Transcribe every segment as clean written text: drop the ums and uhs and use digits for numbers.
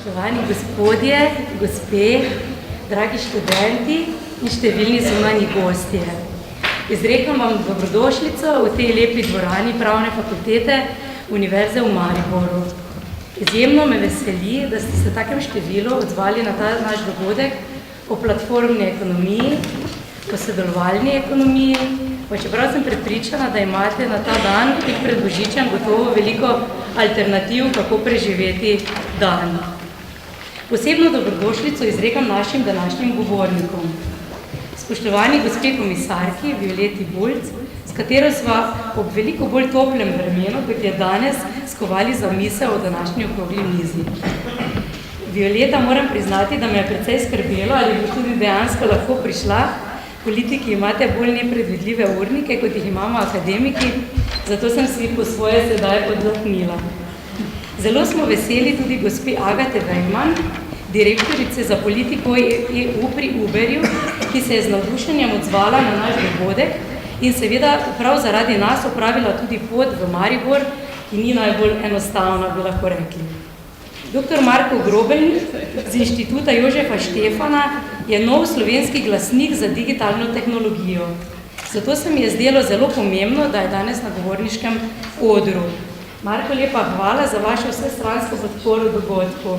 Spoštovani gospodje, gospe, dragi študenti in številni zunanji gostje. Izrekam vam dobrodošlico v tej lepi dvorani Pravne fakultete Univerze v Mariboru. Izjemno me veseli, da ste se v takem številu odzvali na ta naš dogodek o platformni ekonomiji, o sodelovalni ekonomiji, pa čeprav sem prepričana, da imate na ta dan tik pred Božičem gotovo veliko alternativ, kako preživeti dan. Posebno dobrodošlico izrekam našim današnjim govornikom. Spoštovani gospe komisarki Violeti Bulc, s katero sva ob veliko bolj toplem vremenu, kot je danes, skovali zamisel o današnji okrogli mizi. Violeta, moram priznati, da me je precej skrbelo, ali bo tudi dejansko lahko prišla. Politiki imate bolj nepredvidljive urnike, kot jih imamo akademiki, zato sem si po svoje sedaj oddahnila. Zelo smo veseli tudi gospe Agate Vejman, direktorice za politiko EU pri Uberju, ki se je z navdušenjem odzvala na naš dogodek in seveda prav zaradi nas opravila tudi pot v Maribor, ki ni najbolj enostavna, bi lahko rekli. Dr. Marko Grobelnik z Inštituta Jožefa Štefana je nov slovenski glasnik za digitalno tehnologijo. Zato se mi je zdelo zelo pomembno, da je danes na govorniškem odru. Marko, lepa hvala za vašo vsestransko podporo dogodku.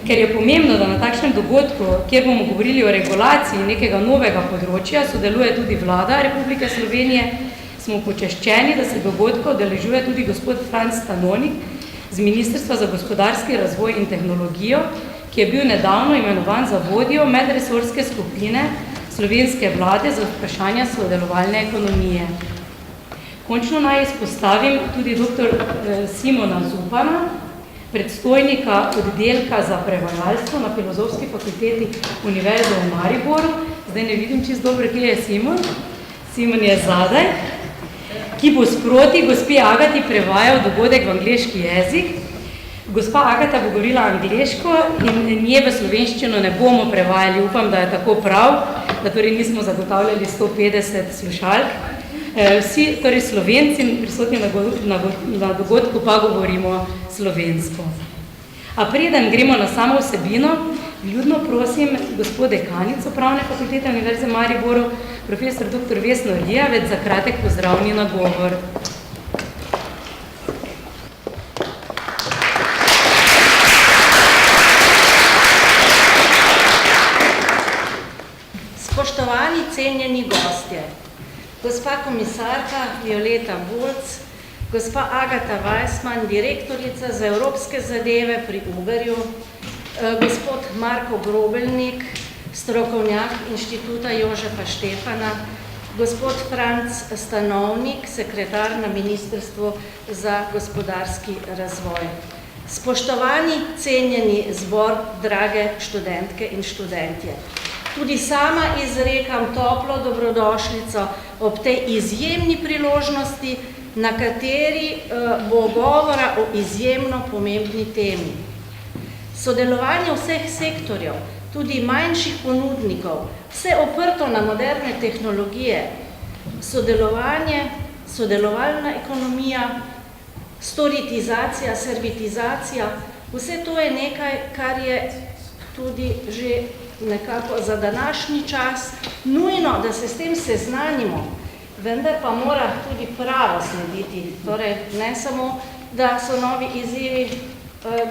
Ker je pomembno, da na takšnem dogodku, kjer bomo govorili o regulaciji nekega novega področja, sodeluje tudi Vlada Republike Slovenije, smo počaščeni, da se dogodka udeležuje tudi gospod Franc Stanonik z Ministrstva za gospodarski razvoj in tehnologijo, ki je bil nedavno imenovan za vodjo medresorske skupine slovenske vlade za vprašanja sodelovalne ekonomije. Končno naj izpostavim tudi dr. Simona Zupana, predstojnika oddelka za prevajalstvo na Filozofski fakulteti Univerze v Mariboru. Zdaj ne vidim čisto dobro, kje je Simon. Simon je zadaj, ki bo sproti gospe Agati prevajal dogodek v angleški jezik. Gospa Agata bo govorila angleško in nje v slovenščino ne bomo prevajali. Upam, da je tako prav, da torej nismo zagotavljali 150 slušalk. Vsi, torej Slovenci prisotni na dogodku, pa govorimo slovensko. A preden gremo na samo vsebino, vljudno prosim gospod dekanico Pravne fakultete Univerze v Mariboru, profesor dr. Vesno Rijavec, za kratek pozdravni nagovor. Spoštovani cenjeni gostje, gospa komisarka Violeta Bulc, gospa Agata Weissman, direktorica za evropske zadeve pri Uberju, gospod Marko Grobelnik, strokovnjak Inštituta Jožefa Štefana, gospod Franc Stanovnik, sekretar na Ministrstvu za gospodarski razvoj. Spoštovani cenjeni zbor, drage študentke in študentje. Tudi sama izrekam toplo dobrodošlico ob tej izjemni priložnosti, na kateri bo govora o izjemno pomembni temi. Sodelovanje vseh sektorjev, tudi manjših ponudnikov, vse oprto na moderne tehnologije, sodelovanje, sodelovalna ekonomija, storitizacija, servitizacija, vse to je nekaj, kar je tudi že nekako za današnji čas nujno, da se s tem seznanimo, vendar pa mora tudi pravo slediti. Torej, ne samo, da so novi izzivi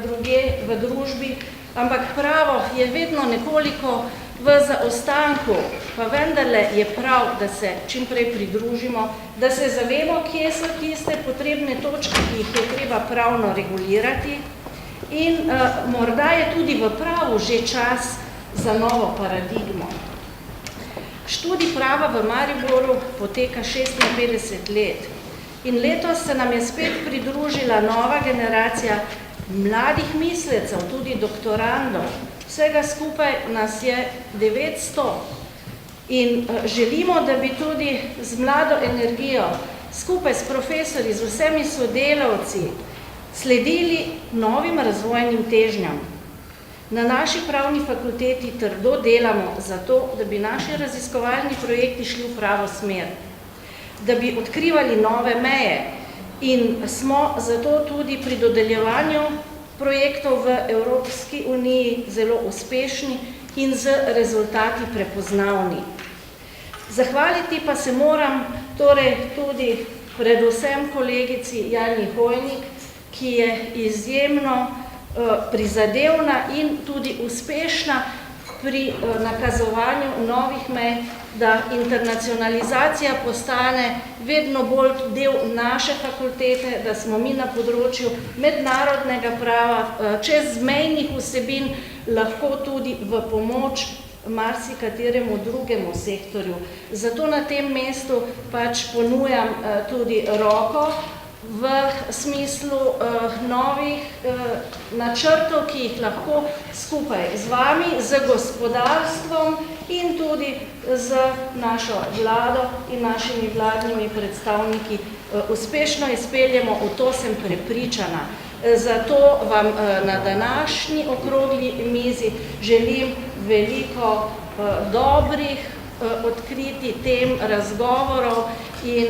drugje v družbi, ampak pravo je vedno nekoliko v zaostanku, pa vendarle je prav, da se čim prej pridružimo, da se zavemo, kje so tiste potrebne točke, ki jih je treba pravno regulirati in morda je tudi v pravu že čas za novo paradigmo. Študij prava v Mariboru poteka 56 let in letos se nam je spet pridružila nova generacija mladih mislecev, tudi doktorandov. Vsega skupaj nas je 900 in želimo, da bi tudi z mlado energijo, skupaj s profesorji, z vsemi sodelavci, sledili novim razvojnim težnjam. Na naši pravni fakulteti trdo delamo za to, da bi naši raziskovalni projekti šli v pravo smer, da bi odkrivali nove meje in smo zato tudi pri dodeljevanju projektov v Evropski uniji zelo uspešni in z rezultati prepoznavni. Zahvaliti pa se moram torej tudi predvsem kolegici Jani Hojnik, ki je izjemno prizadevna in tudi uspešna pri nakazovanju novih mej, da internacionalizacija postane vedno bolj del naše fakultete, da smo mi na področju mednarodnega prava, čezmejnih vsebin lahko tudi v pomoč marsikateremu drugemu sektorju. Zato na tem mestu pač ponujam tudi roko v smislu novih načrtov, ki jih lahko skupaj z vami, z gospodarstvom in tudi z našo vlado in našimi vladnimi predstavniki uspešno izpeljemo, v to sem prepričana. Zato vam na današnji okrogli mizi želim veliko dobrih odkriti tem razgovorov in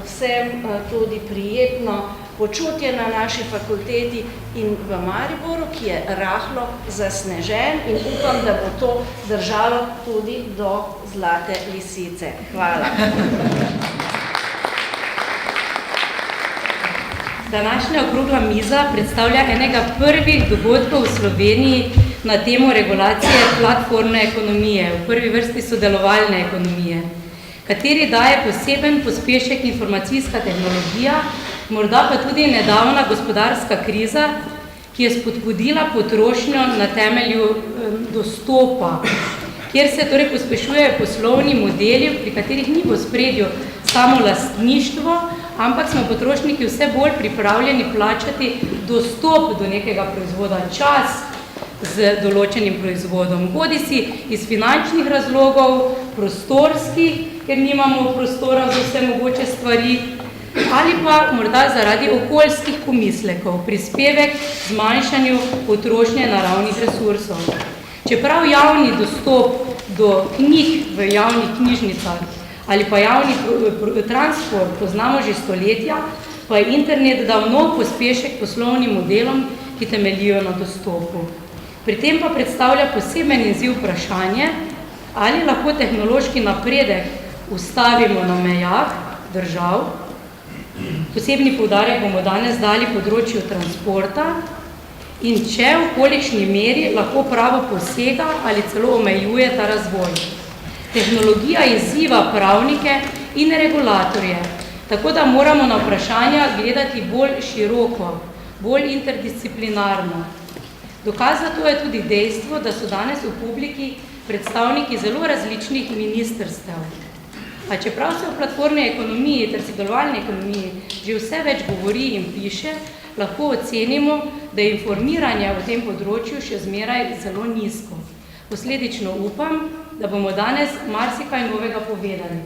vsem tudi prijetno počutje na naši fakulteti in v Mariboru, ki je rahlo zasnežen in upam, da bo to držalo tudi do Zlate lisice. Hvala. Današnja okrogla miza predstavlja enega prvih dogodkov v Sloveniji na temo regulacije platformne ekonomije, v prvi vrsti sodelovalne ekonomije, kateri daje poseben pospešek informacijska tehnologija, morda pa tudi nedavna gospodarska kriza, ki je spodbudila potrošnjo na temelju dostopa, kjer se torej pospešujejo poslovni modeli, pri katerih ni v ospredju samo lastništvo, ampak smo potrošniki vse bolj pripravljeni plačati dostop do nekega proizvoda, čas z določenim proizvodom, bodisi iz finančnih razlogov, prostorskih, ker nimamo prostora za vse mogoče stvari, ali pa morda zaradi okoljskih pomislekov, prispevek zmanjšanju potrošnje naravnih resursov. Čeprav javni dostop do knjig v javnih knjižnicah ali pa javni transport poznamo že stoletja, pa je internet dal nov pospešek poslovnim modelom, ki temeljijo na dostopu. Pri tem pa predstavlja poseben izziv vprašanje, ali lahko tehnološki napredek ustavimo na mejah držav. Posebni poudarek bomo danes dali področju transporta in če v kolikšni meri lahko pravo posega ali celo omejuje ta razvoj. Tehnologija izziva pravnike in regulatorje, tako da moramo na vprašanja gledati bolj široko, bolj interdisciplinarno. Dokaz za to je tudi dejstvo, da so danes v publiki predstavniki zelo različnih ministrstev. A čeprav se v platformni ekonomiji ter sodelovalni ekonomiji že vse več govori in piše, lahko ocenimo, da je informiranje v tem področju še zmeraj zelo nizko. Posledično upam, da bomo danes marsikaj novega povedali.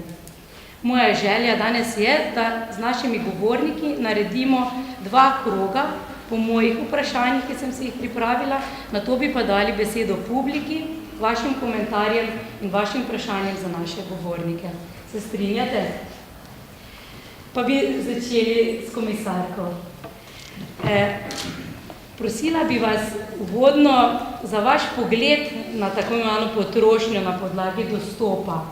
Moja želja danes je, da z našimi govorniki naredimo 2 kroga po mojih vprašanjih, ki sem si jih pripravila, nato bi pa dali besedo publiki, vašim komentarjem in vašim vprašanjem za naše govornike. Se strinjate? Pa bi začeli s komisarko. Prosila bi vas uvodno za vaš pogled na tako imenovano potrošnjo na podlagi dostopa.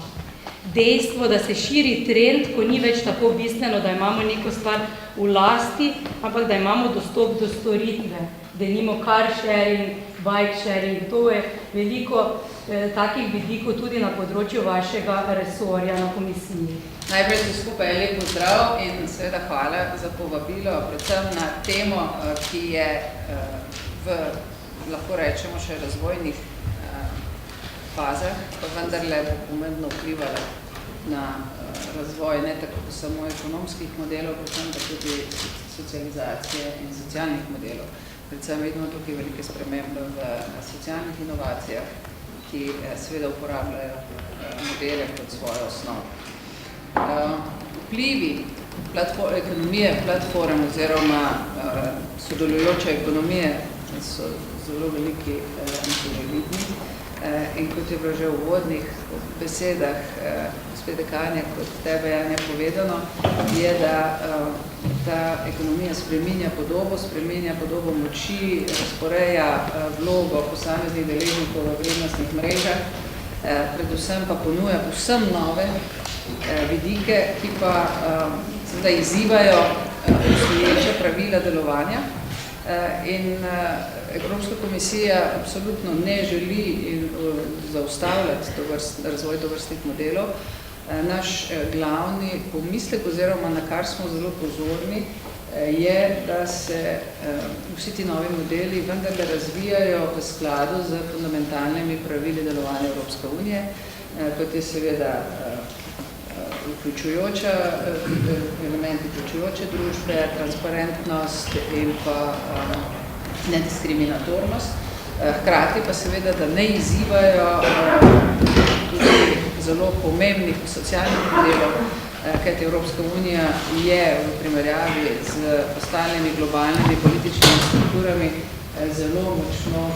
Dejstvo, da se širi trend, ko ni več tako bistveno, da imamo neko stvar v lasti, ampak da imamo dostop do storitve, denimo car sharing, bike sharing, to je veliko takih vidikov tudi na področju vašega resorja na komisiji. Najprej se skupaj lep pozdrav in seveda hvala za povabilo, predvsem na temo, ki je v, lahko rečemo, še razvojnih fazah, pa vendarle bo pomembno vplivala na razvoj ne tako samo ekonomskih modelov, predvsem pa tudi socializacije in socialnih modelov. Predvsem vidimo tukaj velike spremembe v socialnih inovacijah, ki seveda uporabljajo modele kot svojo osnovo. Vplivi ekonomije platform oziroma sodelujoče ekonomije so zelo veliki in zelo vidni. In kot je bilo že v uvodnih besedah gospe dekanje, kot tebe Janja povedano, je, da ta ekonomija spreminja podobo moči, razporeja vlogo posameznih deležnikov v vrednostnih mrežah, predvsem pa ponuja povsem nove vidike, ki pa seveda izzivajo obstoječe pravila delovanja. In Evropska komisija absolutno ne želi zaustavljati razvoj tovrstnih modelov. Naš glavni pomislek, oziroma na kar smo zelo pozorni, je, da se vsi ti novi modeli vendarle razvijajo v skladu z fundamentalnimi pravili delovanja Evropske unije, kot je seveda elementi vključujoče družbe, transparentnost in pa nediskriminatornost. Hkrati pa seveda, da ne izzivajo tudi zelo pomembnih socialnih modelov, kajti Evropska unija je v primerjavi z ostalimi globalnimi političnimi strukturami zelo močno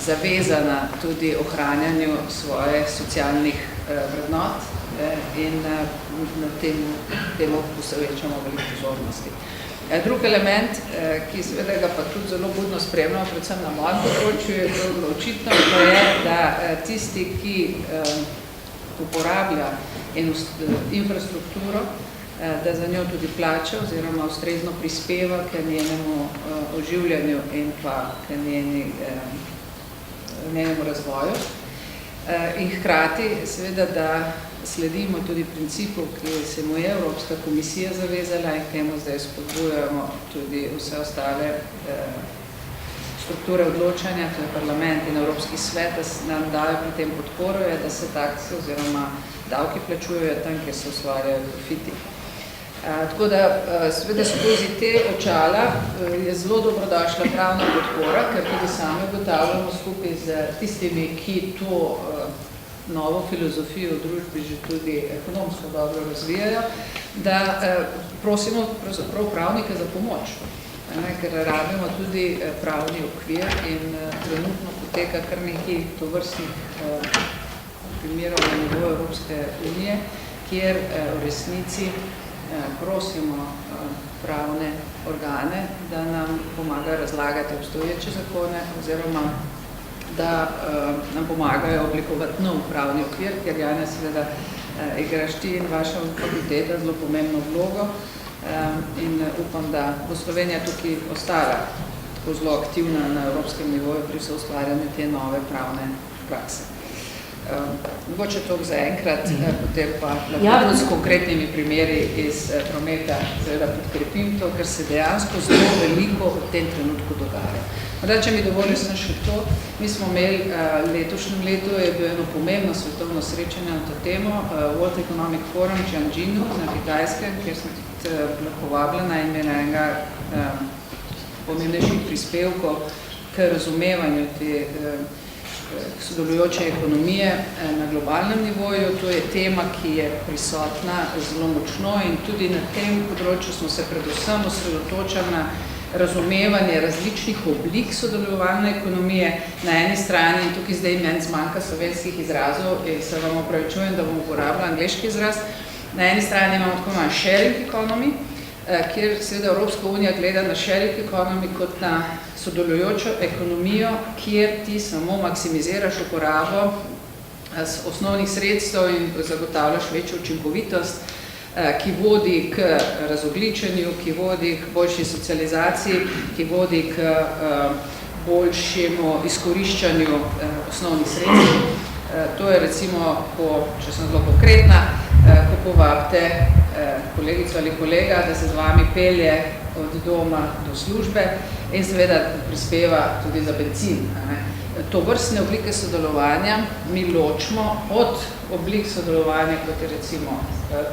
zavezana tudi ohranjanju svojih socialnih vrednot in na temu posvečamo veliko pozornosti. Drug element, ki seveda ga pa tudi zelo budno spremljamo, predvsem na mojem področju, je zelo očitno, to je, da tisti, ki uporablja infrastrukturo, da za njo tudi plača oziroma ustrezno prispeva k njenemu oživljanju in pa k njenemu razvoju. In hkrati seveda, da sledimo tudi principu, ki se mu je Evropska komisija zavezala in temu zdaj spodbujamo tudi vse ostale strukture odločanja, to je parlament in Evropski svet, da nam dajo pri tem podporo, je, da se taksi oziroma davki plačujejo tam, kjer se ustvarjajo profiti. Tako da seveda skozi te očala je zelo dobrodošla pravna podpora, ker tudi sami ugotavljamo skupaj z tistimi, ki to novo filozofijo v družbi že tudi ekonomsko dobro razvijajo, da prosimo pravzaprav pravnike za pomoč, ker rabimo tudi pravni okvir in trenutno poteka kar nekaj tovrstnih primerov na nivoju Evropske unije, kjer v resnici prosimo pravne organe, da nam pomagajo razlagati obstoječe zakone oziroma da nam pomagajo oblikovati nov pravni okvir, ker Janja seveda igraš ti in vaša fakulteta zelo pomembno vlogo in upam, da bo Slovenija tukaj ostala tako zelo aktivna na evropskem nivoju pri soustvarjanju te nove pravne prakse. Mogoče to za enkrat, potem pa lahko s konkretnimi primeri iz prometa seveda podkrepim to, ker se dejansko zelo veliko v tem trenutku dogaja. Morda, če mi dovolil sem še to, mi smo imeli letošnjem letu, je bilo eno pomembno svetovno srečanje na to temo, World Economic Forum v Tianjinu na Kitajskem, kjer sem tudi bila povabljena in imela enega pomembnejših prispevkov k razumevanju te sodelujoče ekonomije na globalnem nivoju. To je tema, ki je prisotna zelo močno in tudi na tem področju smo se predvsem osredotočali na razumevanje različnih oblik sodelovalne ekonomije na eni strani, in tukaj zdaj meni zmanjka slovenskih izrazov in se vam opravičujem, da bom uporabila angleški izraz. Na eni strani imamo tako imenovano sharing economy, kjer seveda Evropska unija gleda na sharing economy kot na sodelujočo ekonomijo, kjer ti samo maksimiziraš uporabo osnovnih sredstev in zagotavljaš večjo učinkovitost, ki vodi k razogličenju, ki vodi k boljši socializaciji, ki vodi k boljšemu izkoriščanju osnovnih sredstev. To je recimo, če sem zelo konkretna, ko povabite kolegico ali kolega, da se z vami pelje od doma do službe in seveda prispeva tudi za bencin. To vrstne oblike sodelovanja mi ločimo od oblik sodelovanja, kot je recimo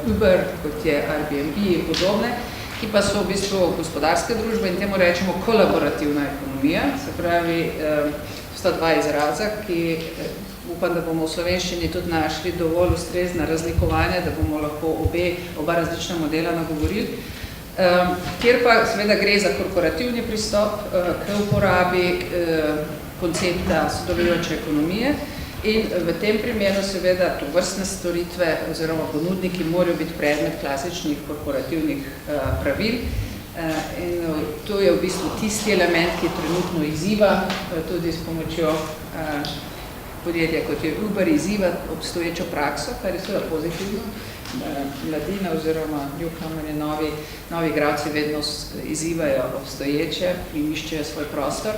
Uber, kot je Airbnb in podobne, ki pa so v bistvu gospodarske družbe in temu rečemo kolaborativna ekonomija, se pravi, sta dva izraza, ki upam, da bomo v slovenščini tudi našli dovolj ustrezna razlikovanja, da bomo lahko oba različna modela nagovorili, kjer pa seveda gre za korporativni pristop k uporabi koncepta sodelujoče ekonomije. In v tem primeru seveda tovrstne storitve oziroma ponudniki morajo biti predmet klasičnih korporativnih pravil. In to je v bistvu tisti element, ki trenutno izziva tudi s pomočjo podjetja, kot je Uber, izziva obstoječo prakso, kar je seveda pozitivno. Mladina oziroma newcomeri, novi igralci vedno izzivajo obstoječe in iščejo svoj prostor.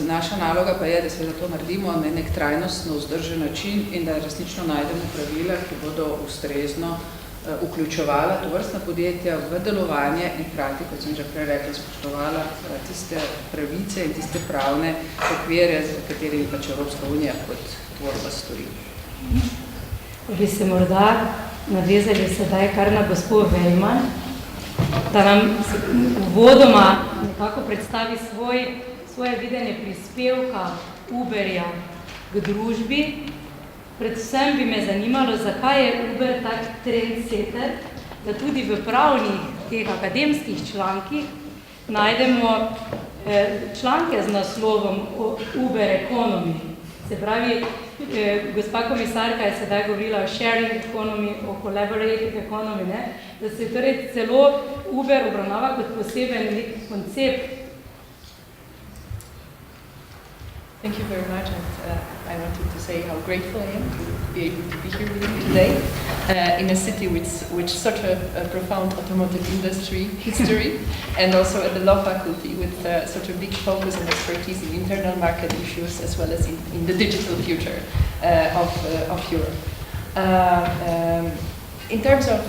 Naša naloga pa je, da seveda to naredimo na nek trajnostno vzdržen način in da resnično najdemo pravila, ki bodo ustrezno vključevala tovrstna podjetja v delovanje in hkrati, kot sem že prej rekla, spoštovala tiste pravice in tiste pravne okvire, za katerimi pač Evropska unija kot tvorba stori. Bi se morda navezali sedaj kar na gospod Vejman, da nam uvodoma nekako predstavi svoje videnje prispevka Uberja k družbi. Predvsem bi me zanimalo, zakaj je Uber tak trendsetter, da tudi v pravnih teh akademskih člankih najdemo članke z naslovom Uber Economy. Se pravi, gospa komisarka je sedaj govorila o sharing economy, o collaborative economy, ne? Da se torej celo Uber obravnava kot poseben nek koncept. Thank you very much, and I wanted to say how grateful I am to be able to be here with you today in a city with such a profound automotive industry history, and also at the law faculty with such a big focus and expertise in internal market issues as well as in the digital future of Europe. In terms of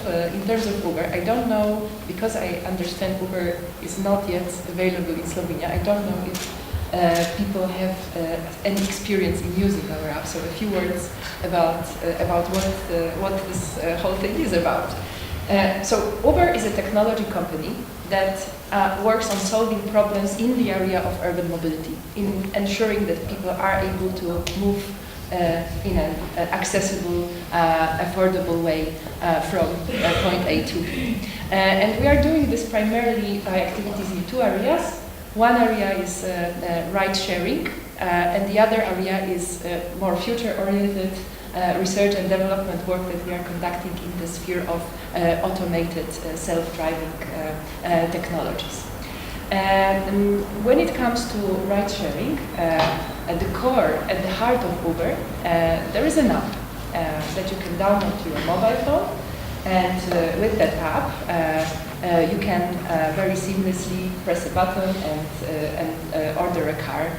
Uber, I don't know, because I understand Uber is not yet available in Slovenia. I don't know if people have any experience in using our app. So a few words about what this whole thing is about. So Uber is a technology company that works on solving problems in the area of urban mobility, in ensuring that people are able to move in an accessible, affordable way from point A to B. And we are doing this primarily by activities in two areas. One area is ride sharing, and the other area is more future-oriented research and development work that we are conducting in the sphere of automated self-driving technologies. And when it comes to ride sharing, at the core, at the heart of Uber, there is an app that you can download to your mobile phone, and with that app, you can very seamlessly press a button and order a car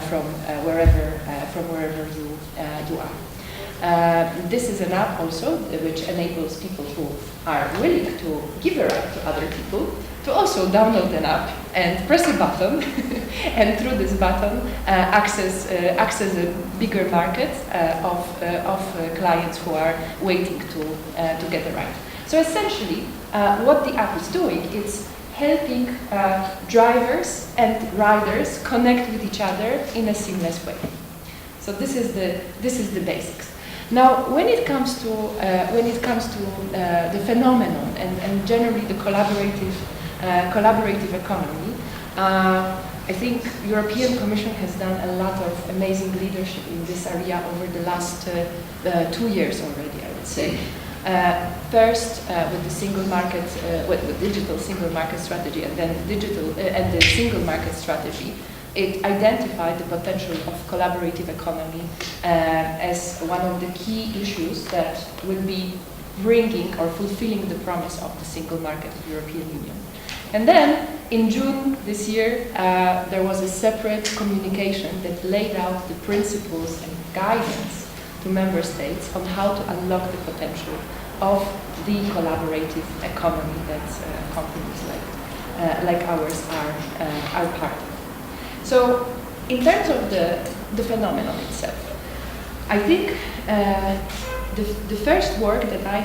from wherever you are. This is an app also which enables people who are willing to give a ride to other people to also download an app and press a button, and through this button access a bigger market of clients who are waiting to get a ride. So essentially, what the app is doing is helping drivers and riders connect with each other in a seamless way. So this is the basics. Now, when it comes to the phenomenon and generally the collaborative economy, I think European Commission has done a lot of amazing leadership in this area over the last 2 years already, I would say. First, with the single market, with digital single market strategy, and then the single market strategy, it identified the potential of collaborative economy as one of the key issues that will be bringing or fulfilling the promise of the single market of the European Union. And then, in June this year, there was a separate communication that laid out the principles and guidance to member states on how to unlock the potential of the collaborative economy that companies like ours are part of. So, in terms of the phenomenon itself, I think the first work that I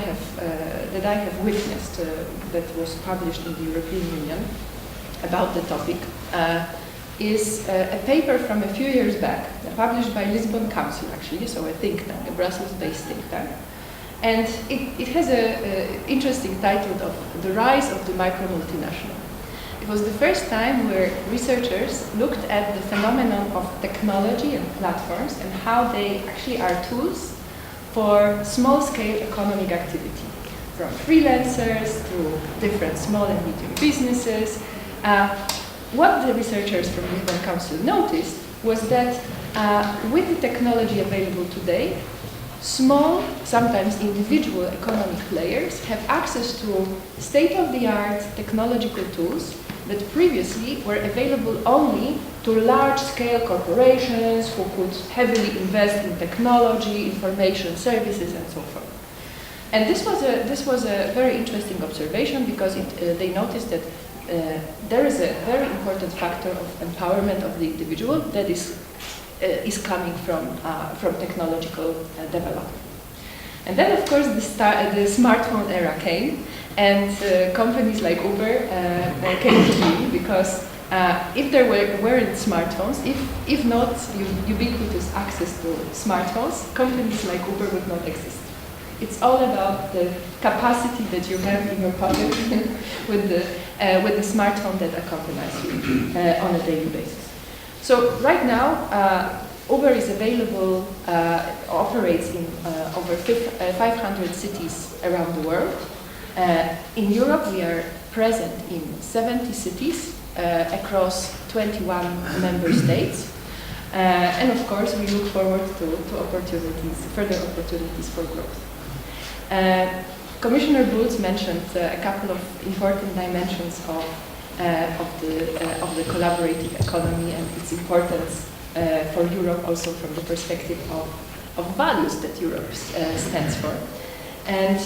have witnessed that was published in the European Union about the topic is a paper from a few years back, published by Lisbon Council actually, so a think tank, a Brussels-based think tank. And it has an interesting title of The Rise of the Micro-Multinational. It was the first time where researchers looked at the phenomenon of technology and platforms and how they actually are tools for small-scale economic activity, from freelancers to different small and medium businesses. What the researchers from Lisbon Council noticed was that with the technology available today, small, sometimes individual economic players have access to state-of-the-art technological tools that previously were available only to large-scale corporations who could heavily invest in technology, information services, and so forth. And this was a very interesting observation because they noticed that there is a very important factor of empowerment of the individual that is coming from technological development. And then, of course, the smartphone era came, and companies like Uber came to be because if there weren't smartphones, if not ubiquitous access to smartphones, companies like Uber would not exist. It's all about the capacity that you have in your pocket with the smartphone that accompanies you on a daily basis. So right now, Uber is available, operates in over 500 cities around the world. In Europe, we are present in 70 cities across 21 member states. And of course, we look forward to further opportunities for growth. Commissioner Bulc mentioned a couple of important dimensions of the collaborative economy and its importance for Europe, also from the perspective of values that Europe stands for. And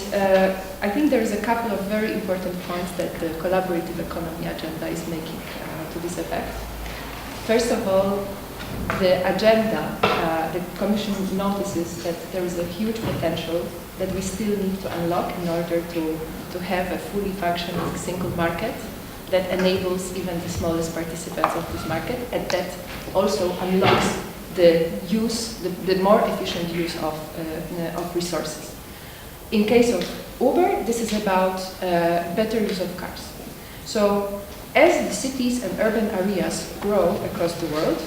I think there is a couple of very important points that the collaborative economy agenda is making to this effect. First of all, the agenda, the Commission notices that there is a huge potential that we still need to unlock in order to have a fully functioning single market that enables even the smallest participants of this market, and that also unlocks the more efficient use of resources. In case of Uber, this is about better use of cars. So as the cities and urban areas grow across the world,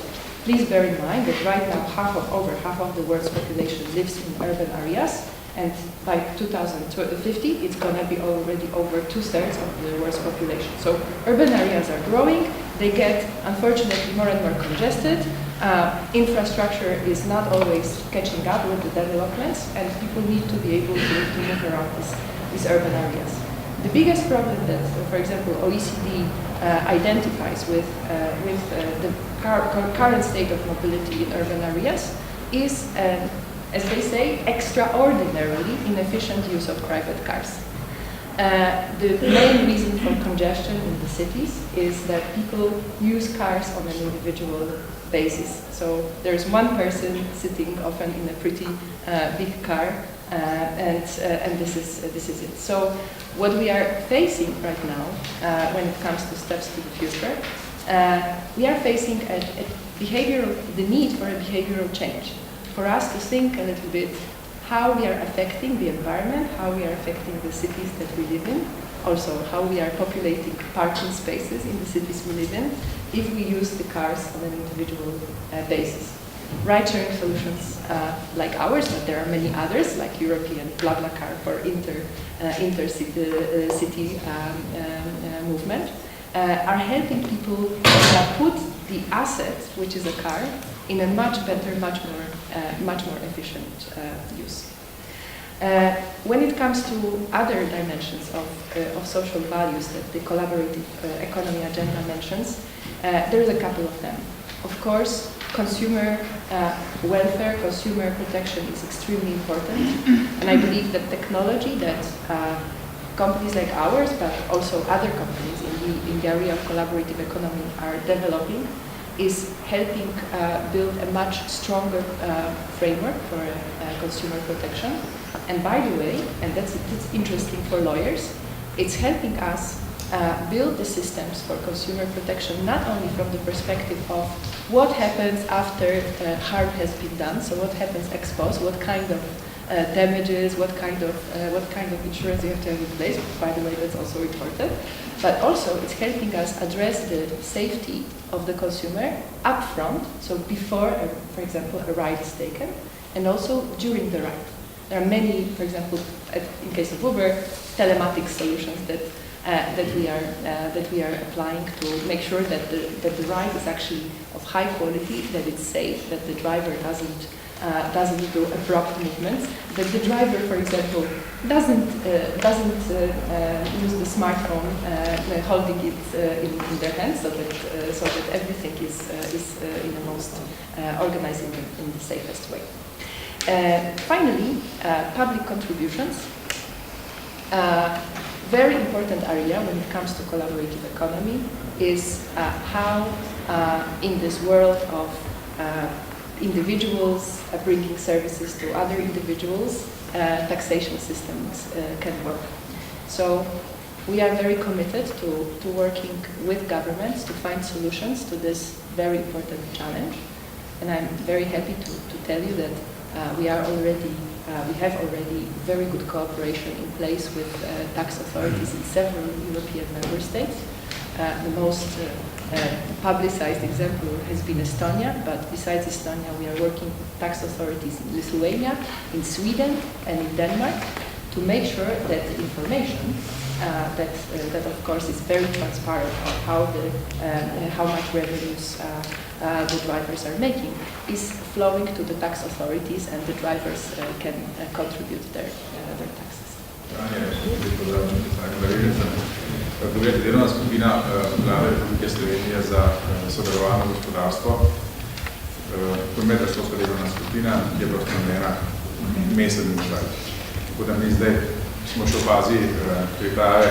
please bear in mind that right now over half of the world's population lives in urban areas, and by 2050 it's going to be already over 2/3 of the world's population. So urban areas are growing, they get unfortunately more and more congested, infrastructure is not always catching up with the developments, and people need to be able to move around these urban areas. The biggest problem that, for example, OECD identifies with the current state of mobility in urban areas is, as they say, extraordinarily inefficient use of private cars. The main reason for congestion in the cities is that people use cars on an individual basis. So there's one person sitting often in a pretty big car, and this is it. So what we are facing right now, when it comes to steps to the future, we are facing the need for a behavioral change. For us to think a little bit how we are affecting the environment, how we are affecting the cities that we live in, also how we are populating parking spaces in the cities we live in, if we use the cars on an individual basis. Ride-sharing solutions like ours, but there are many others, like European BlaBlaCar for intercity movement, are helping people put the asset, which is a car, in a much better, much more efficient use. When it comes to other dimensions of social values that the collaborative economy agenda mentions, there is a couple of them. Of course, consumer welfare, consumer protection is extremely important, and I believe that technology that companies like ours, but also other companies in the area of collaborative economy are developing, is helping build a much stronger framework for consumer protection. And by the way, and that's interesting for lawyers, it's helping us build the systems for consumer protection not only from the perspective of what happens after harm has been done, so what happens ex post, what kind of damages, what kind of insurance you have to have in place. By the way, that's also important. But also, it's helping us address the safety of the consumer upfront, so before, for example, a ride is taken, and also during the ride. There are many, for example, in case of Uber, telematics solutions that we are applying to make sure that the ride is actually of high quality, that it's safe, that the driver doesn't do abrupt movements, that the driver, for example, doesn't use the smartphone holding it in their hands, so that everything is in the most organized in the safest way. Finally, public contributions. Very important area when it comes to collaborative economy is how in this world of individuals bringing services to other individuals, taxation systems can work. So we are very committed to working with governments to find solutions to this very important challenge. And I'm very happy to tell you that we have already very good cooperation in place with tax authorities in several European member states. The most publicized example has been Estonia, but besides Estonia, we are working with tax authorities in Lithuania, in Sweden, and in Denmark to make sure that the information that of course is very transparent on how much revenues the drivers are making is flowing to the tax authorities, and the drivers can contribute their taxes. Poglejte, delovna skupina Vlade Republike Slovenije za sodelovanje gospodarstvo, to medresorska delovna skupina je bila ustanovljena mesec nazaj. Tako da mi zdaj smo še v fazi priprave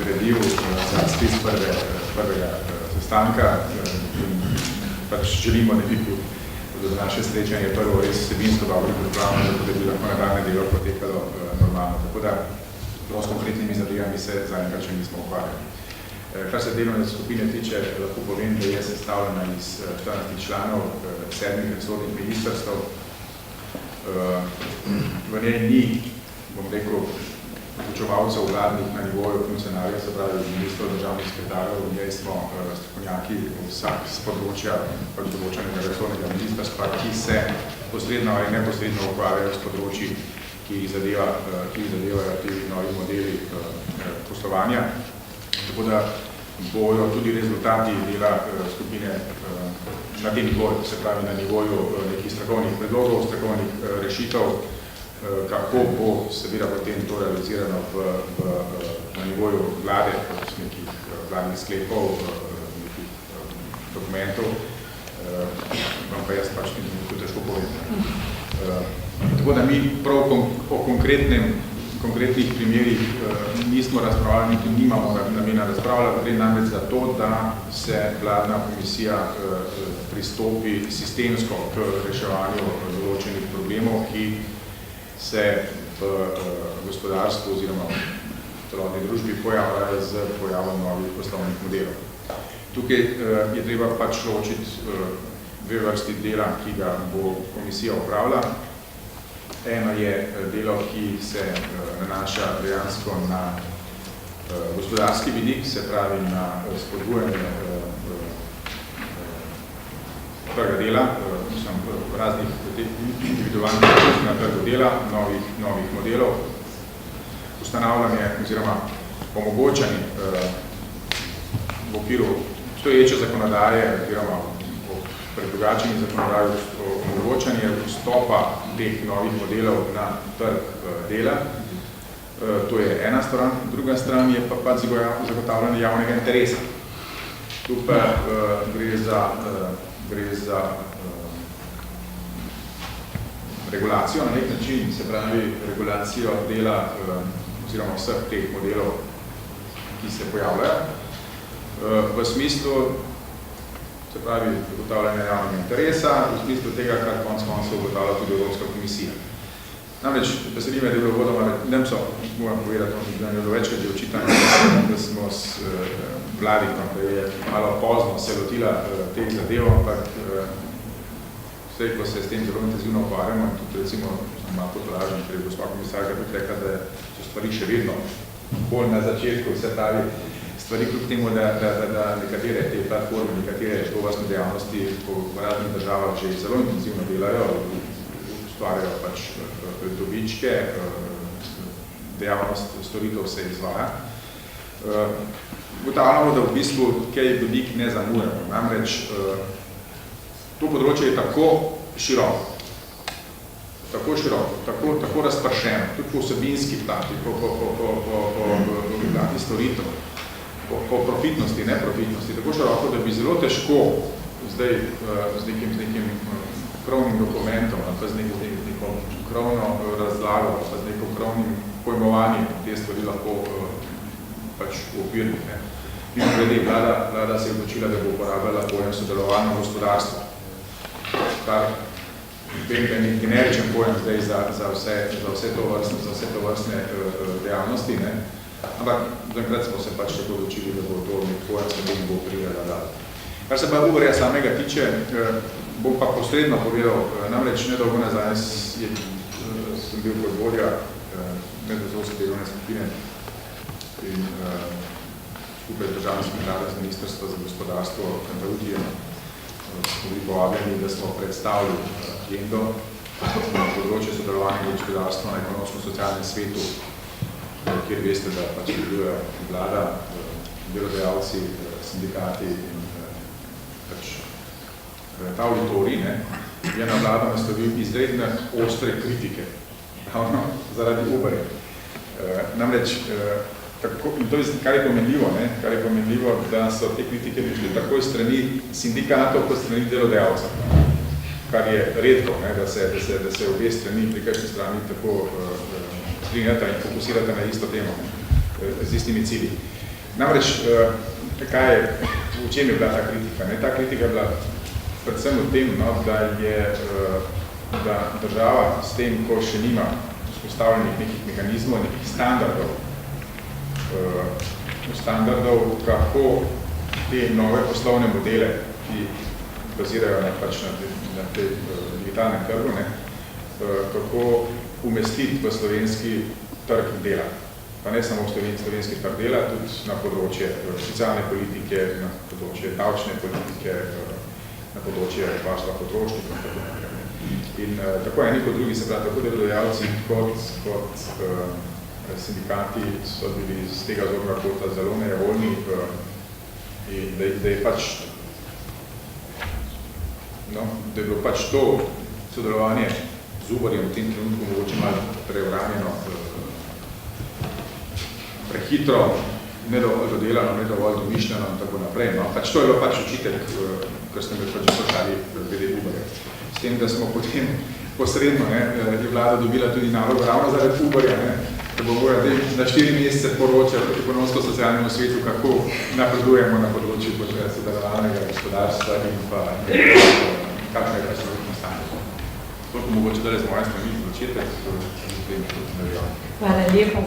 gradiv za sklic prvega sestanka. Pač želimo nekako, da naše srečanje prvo res vsebinsko dobro pripravljeno, da bi lahko nadaljne delo potekalo normalno. Tako da s konkretnimi zadevami se zaenkrat še nismo ukvarjali. Kar se delovne skupine tiče, lahko povem, da je sestavljena iz 14 članov 7 resornih ministrstv. V njej ni, bom rekel, vključevalcev vladnih na nivoju funkcionarjev, se pravi ministrov, državnih sekretarjev, v njej smo strokovnjaki vsak z področja določenega resornega ministrstva, ki se posredno ali neposredno ukvarjajo s področji, ki jih zadevajo ti novi modeli poslovanja. Tako da bojo tudi rezultati dela skupine na tem nivoju, se pravi na nivoju nekih strokovnih predlogov, strokovnih rešitev, kako bo seveda potem to realizirano na nivoju vlade, kot nekih vladnih sklepov, nekih dokumentov, vam pa jaz pač nekaj težko povem. Tako da mi prav o konkretnih primerih nismo razpravljali, niti nimamo namena razpravljati, gre namreč za to, da se vladna komisija pristopi sistemsko k reševanju določenih problemov, ki se v gospodarstvu oziroma v celotni družbi pojavljajo z pojavom novih poslovnih modelov. Tukaj je treba pač ločiti dve vrsti dela, ki ga bo komisija opravila. Eno je delo, ki se nanaša dejansko na gospodarski vidik, se pravi na spodbujanje trga dela, raznih individualnih na trgu dela, novih modelov, ustanavljanje oziroma omogočanje v okviru obstoječe zakonodaje oziroma predrugačeni zakonodaji omogočanje vstopa teh novih modelov na trg dela. To je ena stran. Druga stran je pa zagotavljanje javnega interesa. Tu pa gre za regulacijo na nek način, se pravi regulacijo dela oziroma vseh teh modelov, ki se pojavljajo. V smislu, se pravi, zagotavljanje javnega interesa, v smislu tega, kar konec koncev ugotavlja tudi Evropska komisija. Namreč, veseli me, da je bilo vodoma, moram povedati, da je bilo večkrat že očitano, da smo s vladi, da je malo pozno se lotila teh zadev, ampak zdaj, ko se s tem zelo intenzivno ukvarjamo in tudi recimo malo potolažen, ker je gospa komisarka tudi rekla, da so stvari še vedno bolj na začetku, vse pravi stvari kljub temu, da nekatere te platforme, nekatere tovrstne dejavnosti po raznih državah že zelo intenzivno delajo, ustvarjajo pač dobičke, dejavnost storitev se izvaja. Ugotavljamo, da v bistvu kaj dodik ne zamujamo. Namreč to področje je tako široko, tako razpršeno, tudi po vsebinski plati, po plati storitev, po profitnosti, neprofitnosti, tako široko, da bi zelo težko zdaj z nekim krovnim dokumentom, ali pa z neko krovno razlago, ali pa z nekim krovnim pojmovanjem te stvari lahko pač uokvirnih. In glede, vlada se je odločila, da bo uporabljala pojem sodelovalno gospodarstvo, kar vem, da je nek generičen pojem zdaj za vse to vrstne dejavnosti, ne? Ampak zaenkrat smo se pač tako odločili, da bo to nek pojem, s katerim bo operirala vlada. Kar se pa Uberja samega tiče, bom pa posredno povedal, namreč nedolgo nazaj sem bil kot vodja medresorske delovne skupine in skupaj državne sekretarja z Ministrstva za gospodarstvo Kandaludijem smo bili povabljeni, da smo predstavili agendo na področju sodelovanja gospodarstva na ekonomsko-socialnem svetu, kjer veste, da pač delujejo vlada, delodajalci, sindikati in pač ta auditorij je na vlado naslovil izredne ostre kritike zaradi Uberja. Namreč, in to je, kar je pomenljivo, da so te kritike prišli tako iz strani sindikatov kot strani delodajalcev, kar je redko, da se obe strani pri kakšni strani tako strinjata in fokusirata na isto temo, z istimi cilji. Namreč, v čem je bila ta kritika? Ta kritika je bila predvsem v tem, da država s tem, ko še nima vzpostavljenih nekih mehanizmov, nekih standardov, kako te nove poslovne modele, ki bazirajo na tej digitalnem trgu, kako umestiti v slovenski trg dela. Pa ne samo v slovenski trg dela, tudi na področje socialne politike, na področje davčne politike, na področje varstva potrošnikov in tako naprej. In tako eni kot drugi, se pravi, tako delodajalci kot sindikati so bili z tega zornega kota zelo nejevoljni in da je pač da je bilo pač to sodelovanje z Uberjem v tem trenutku mogoče malo preuranjeno, prehitro, nedovolj dodelano, nedovolj domišljeno in tako naprej. Pač to je bilo pač očitek, ker ste me pač vprašali glede Uberja. S tem, da smo potem posredno je vlada dobila tudi nalog ravno zaradi Uberja, da bo morala na 4 mesece poročati ekonomsko-socialnemu svetu, kako napredujemo na področju sodelovalnega gospodarstva in pa kakšne je absolutno stanje. To mogoče da z moje strani začetek, Hvala lepa.